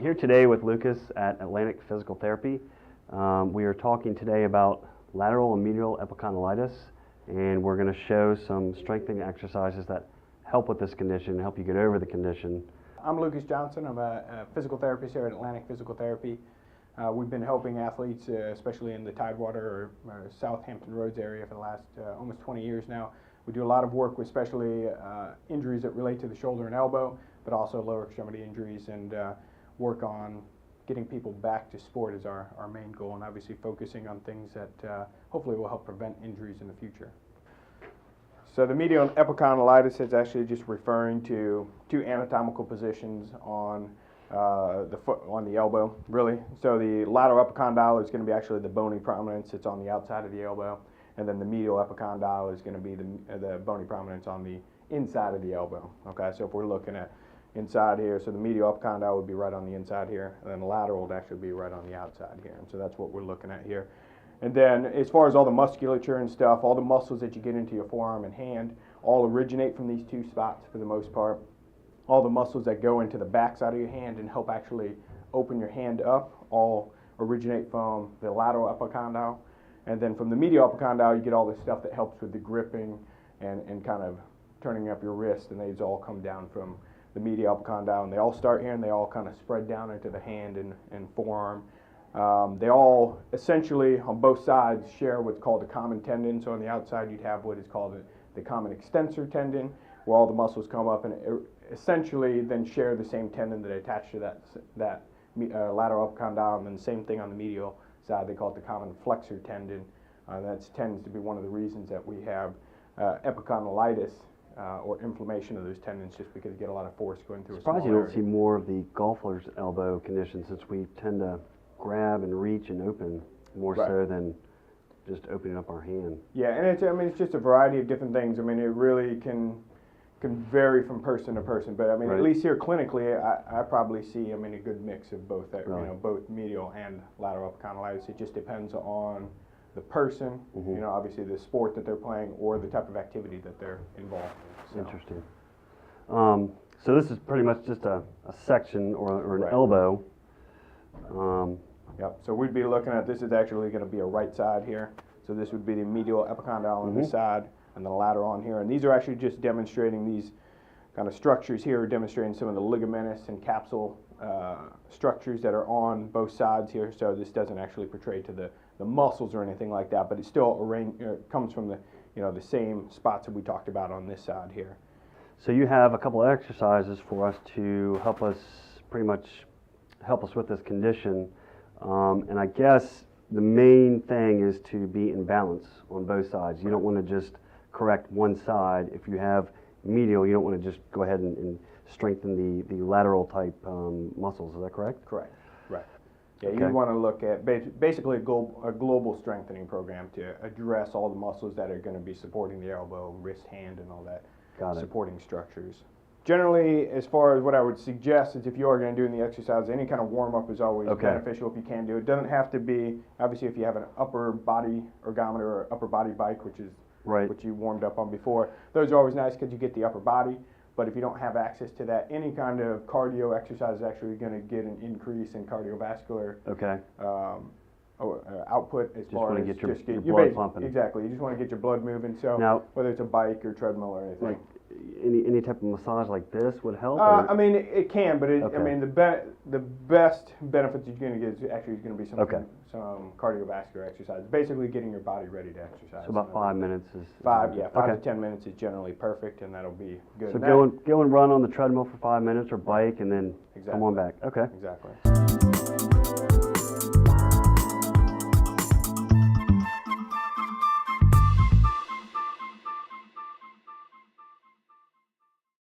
Here today with Lucas at Atlantic Physical Therapy. We are talking today about lateral and medial epicondylitis, and we're going to show some strengthening exercises that help with this condition, help you get over the condition. I'm Lucas Johnson. I'm a physical therapist here at Atlantic Physical Therapy. We've been helping athletes, especially in the Tidewater or Southampton Roads area for the last almost 20 years now. We do a lot of work with especially injuries that relate to the shoulder and elbow, but also lower extremity injuries, and work on getting people back to sport is our main goal, and obviously focusing on things that hopefully will help prevent injuries in the future. So the medial epicondylitis is actually just referring to two anatomical positions on the foot, on the elbow, really. So the lateral epicondyle is going to be actually the bony prominence. It's on the outside of the elbow, and then the medial epicondyle is going to be the bony prominence on the inside of the elbow. Okay, so if we're looking at inside here, so the medial epicondyle would be right on the inside here, and then the lateral would actually be right on the outside here. And so that's what we're looking at here. And then as far as all the musculature and stuff, all the muscles that you get into your forearm and hand all originate from these two spots for the most part. All the muscles that go into the back side of your hand and help actually open your hand up all originate from the lateral epicondyle. And then from the medial epicondyle, you get all the stuff that helps with the gripping and kind of turning up your wrist, and these all come down from the medial epicondyle, and they all start here and they all kind of spread down into the hand and forearm. They all essentially on both sides share what's called a common tendon. So on the outside you'd have what is called the common extensor tendon, where all the muscles come up and essentially then share the same tendon that attach to that lateral epicondyle, and then the same thing on the medial side. They call it the common flexor tendon. That tends to be one of the reasons that we have epicondylitis or inflammation of those tendons, just because you get a lot of force going through a small area. Surprised you don't see more of the golfer's elbow condition, since we tend to grab and reach and open more so than just opening up our hand. Yeah, and it's just a variety of different things. I mean, it really can vary from person to person, but I mean, at least here clinically, I probably see, a good mix of both, both medial and lateral epicondylitis. It just depends on the person, obviously the sport that they're playing or the type of activity that they're involved in. So. Interesting. So this is pretty much just a section or an elbow. Yep, so we'd be looking at, this is actually going to be a right side here. So this would be the medial epicondyle on this side, and the lateral on here. And these are actually just demonstrating these kind of structures here, demonstrating some of the ligamentous and capsule structures that are on both sides here. So this doesn't actually portray to the muscles or anything like that, but it still comes from the same spots that we talked about on this side here. So you have a couple of exercises for us to help us with this condition, and I guess the main thing is to be in balance on both sides. You don't want to just correct one side. If you have medial, you don't want to just go ahead and strengthen the lateral type muscles. Is that correct? Correct. Right. Yeah, you want to look at basically a global strengthening program to address all the muscles that are going to be supporting the elbow, wrist, hand, and all that supporting structures. Generally, as far as what I would suggest is, if you are going to do the exercise, any kind of warm-up is always beneficial if you can do it. It doesn't have to be, obviously, if you have an upper body ergometer or upper body bike, which is what you warmed up on before, those are always nice because you get the upper body. But if you don't have access to that, any kind of cardio exercise is actually going to get an increase in cardiovascular output, as far as get your blood pumping. Exactly, you just want to get your blood moving. So now, whether it's a bike or treadmill or anything. Like any type of massage like this would help? It can, but the best benefits you're going to get is actually going to be some cardiovascular exercise. Basically, getting your body ready to exercise. So about 5 minutes is 5 to 10 minutes is generally perfect, and that'll be good. So go and run on the treadmill for 5 minutes or bike, and then come on back. Okay. Exactly.